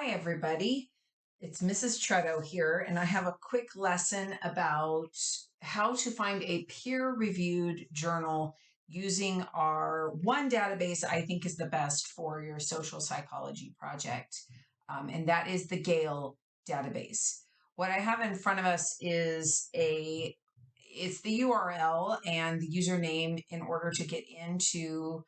Hi, everybody. It's Mrs. Tredo here, and I have a quick lesson about how to find a peer-reviewed journal using our one database I think is the best for your social psychology project, and that is the Gale database. What I have in front of us is it's the URL and the username in order to get into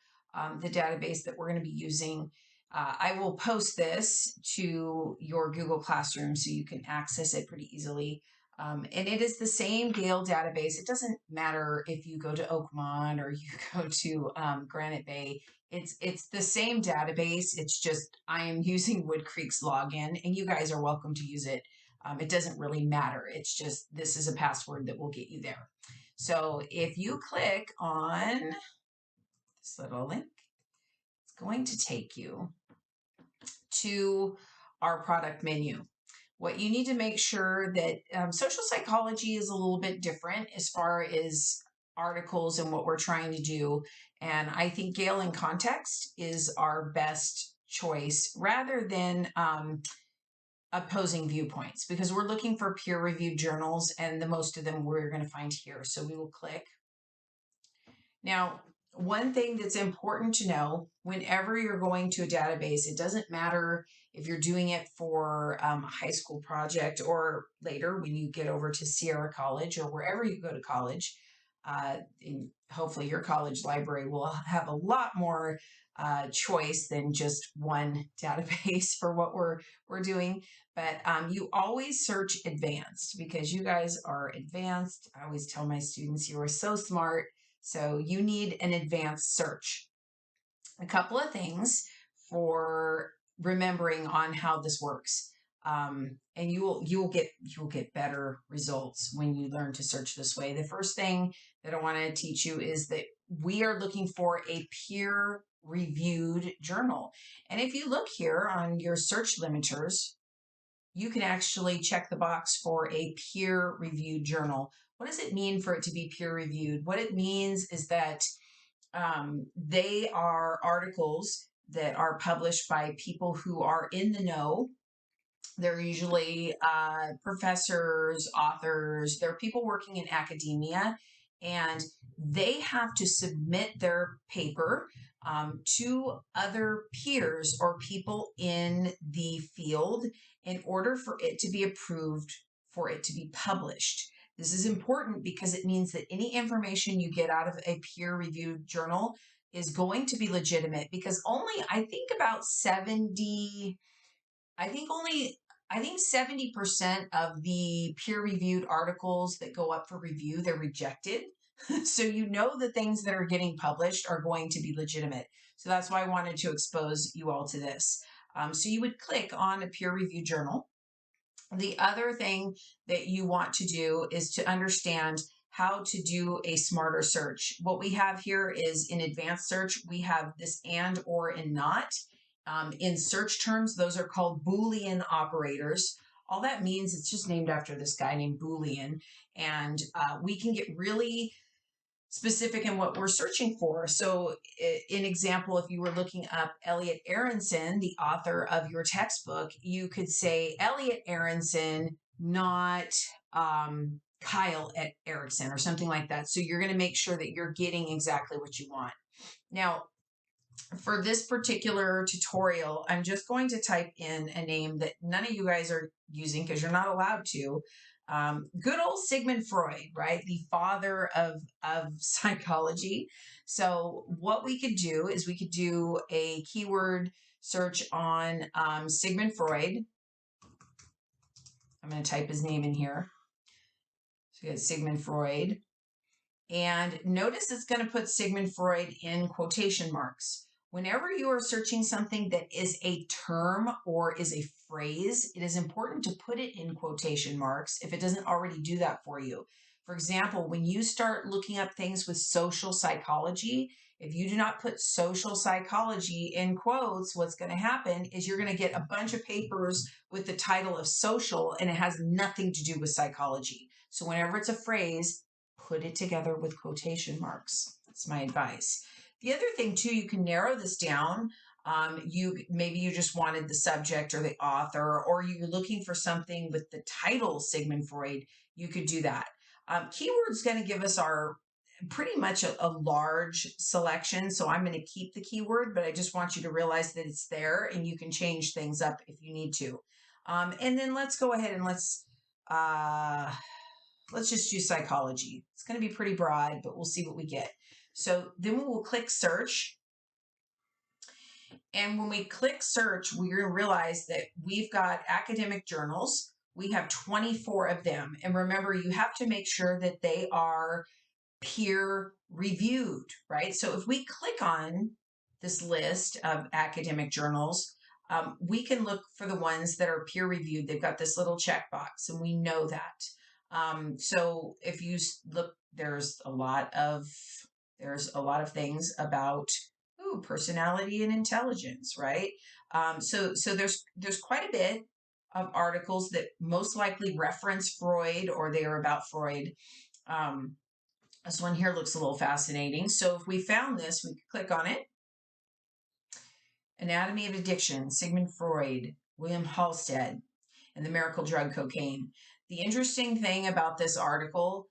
the database that we're going to be using. I will post this to your Google Classroom so you can access it pretty easily. And it is the same Gale database. It doesn't matter if you go to Oakmont or you go to Granite Bay. It's the same database. It's just I am using Wood Creek's login, and you guys are welcome to use it. It doesn't really matter. It's just this is a password that will get you there. So if you click on this little link, it's going to take you to our product menu. What you need to make sure that social psychology is a little bit different as far as articles and what we're trying to do. And I think Gale in Context is our best choice rather than opposing viewpoints, because we're looking for peer-reviewed journals, and the most of them we're going to find here. So we will click. Now, one thing that's important to know whenever you're going to a database, it doesn't matter if you're doing it for a high school project or later when you get over to Sierra College or wherever you go to college. Hopefully your college library will have a lot more choice than just one database for what we're doing. But you always search advanced because you guys are advanced. I always tell my students, you are so smart. So you need an advanced search. A couple of things for remembering on how this works. And you'll get better results when you learn to search this way. The first thing that I want to teach you is that we are looking for a peer-reviewed journal. And if you look here on your search limiters, you can actually check the box for a peer-reviewed journal. What does it mean for it to be peer-reviewed? What it means is that they are articles that are published by people who are in the know. They're usually professors, authors, they're people working in academia, and they have to submit their paper to other peers or people in the field in order for it to be approved, for it to be published. This is important because it means that any information you get out of a peer-reviewed journal is going to be legitimate, because only I think 70% of the peer-reviewed articles that go up for review, they're rejected. So you know the things that are getting published are going to be legitimate. So that's why I wanted to expose you all to this. So you would click on a peer-reviewed journal. The other thing that you want to do is to understand how to do a smarter search. What we have here is in advanced search, we have this and, or, and not. In search terms, those are called Boolean operators. All that means, it's just named after this guy named Boolean. And we can get really specific in what we're searching for. So in example, if you were looking up Elliot Aronson, the author of your textbook, you could say Elliot Aronson, not Kyle Erickson or something like that. So you're going to make sure that you're getting exactly what you want. Now, for this particular tutorial, I'm just going to type in a name that none of you guys are using because you're not allowed to. Good old Sigmund Freud, right? The father of psychology. So what we could do is we could do a keyword search on Sigmund Freud. I'm going to type his name in here. So we got Sigmund Freud. And notice it's going to put Sigmund Freud in quotation marks. Whenever you are searching something that is a term or is a phrase, it is important to put it in quotation marks if it doesn't already do that for you. For example, when you start looking up things with social psychology, if you do not put social psychology in quotes, what's going to happen is you're going to get a bunch of papers with the title of social and it has nothing to do with psychology. So whenever it's a phrase, put it together with quotation marks. That's my advice. The other thing too, you can narrow this down Maybe you just wanted the subject or the author, or you're looking for something with the title Sigmund Freud. You could do that. Keyword's going to give us our pretty much a large selection. So I'm going to keep the keyword, but I just want you to realize that it's there and you can change things up if you need to. And then let's go ahead and let's just do psychology. It's going to be pretty broad, but we'll see what we get. So then we will click search. And when we click search, we're going to realize that we've got academic journals. We have 24 of them. And remember, you have to make sure that they are peer reviewed, right? So if we click on this list of academic journals, we can look for the ones that are peer reviewed. They've got this little checkbox, and we know that. So if you look, there's a lot of things about personality and intelligence, right? So there's quite a bit of articles that most likely reference Freud or they are about Freud. This one here looks a little fascinating. So if we found this, we could click on it. Anatomy of Addiction, Sigmund Freud, William Halsted, and the Miracle Drug Cocaine. The interesting thing about this article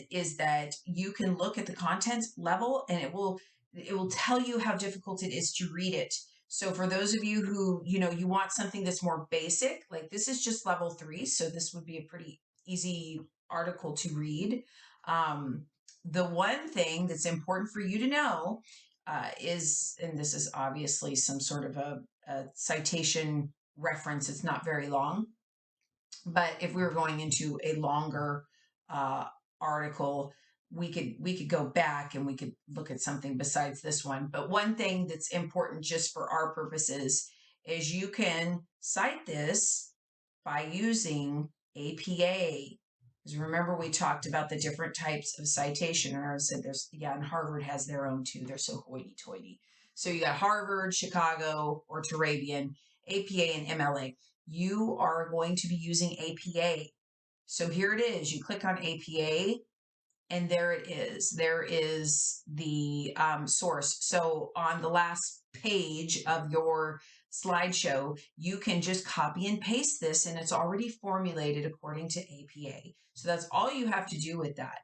is that you can look at the content level and it will tell you how difficult it is to read it. So for those of you who, you want something that's more basic, like this is just level 3, so this would be a pretty easy article to read. The one thing that's important for you to know is, and this is obviously some sort of a citation reference, it's not very long, but if we were going into a longer article, we could go back and we could look at something besides this one. But one thing that's important just for our purposes is you can cite this by using APA. Because remember, we talked about the different types of citation, or I said and Harvard has their own too. They're so hoity-toity. So you got Harvard, Chicago, or Turabian, APA, and MLA. You are going to be using APA. So here it is. You click on APA, and there it is. There is the source. So on the last page of your slideshow, you can just copy and paste this, and it's already formulated according to APA. So that's all you have to do with that.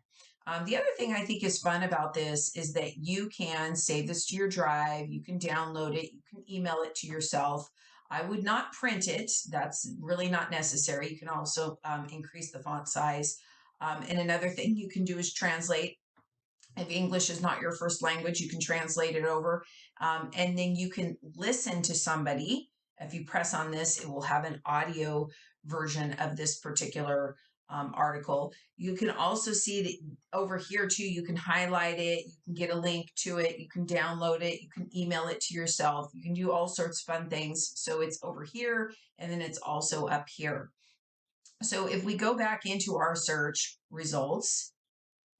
The other thing I think is fun about this is that you can save this to your drive, you can download it, you can email it to yourself. I would not print it. That's really not necessary. You can also increase the font size. And another thing you can do is translate. If English is not your first language, you can translate it over. And then you can listen to somebody. If you press on this, it will have an audio version of this particular article. You can also see it over here too. You can highlight it. You can get a link to it. You can download it. You can email it to yourself. You can do all sorts of fun things. So it's over here, and then it's also up here. So if we go back into our search results,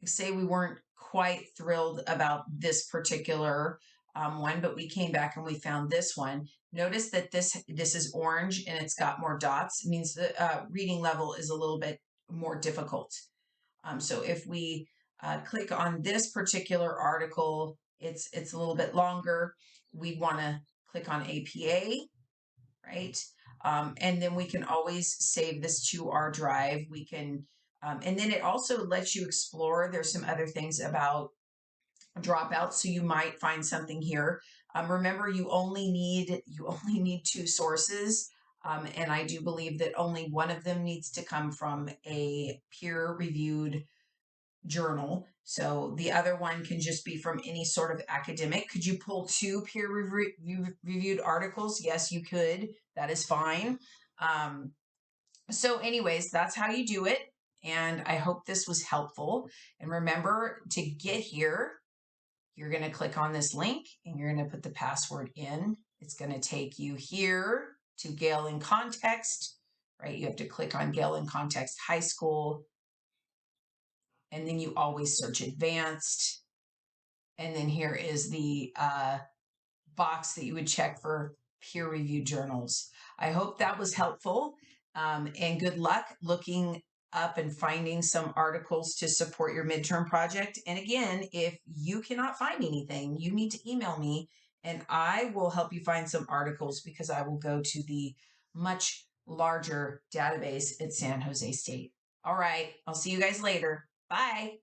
say we weren't quite thrilled about this particular one, but we came back and we found this one. Notice that this is orange and it's got more dots. It means the reading level is a little bit more difficult. So if we click on this particular article, it's a little bit longer. We want to click on APA, right? And then we can always save this to our drive. We can, and then it also lets you explore. There's some other things about dropouts, so you might find something here. Remember, you only need 2 sources, and I do believe that only one of them needs to come from a peer-reviewed journal. So the other one can just be from any sort of academic. Could you pull 2 peer-reviewed articles? Yes, you could. That is fine. So anyways, that's how you do it. And I hope this was helpful. And remember, to get here, you're going to click on this link and you're going to put the password in. It's going to take you here to Gale in Context, right? You have to click on Gale in Context High School. And then you always search advanced. And then here is the box that you would check for peer-reviewed journals. I hope that was helpful, and good luck looking up and finding some articles to support your midterm project. And again, if you cannot find anything, you need to email me and I will help you find some articles because I will go to the much larger database at San Jose State. All right, I'll see you guys later. Bye.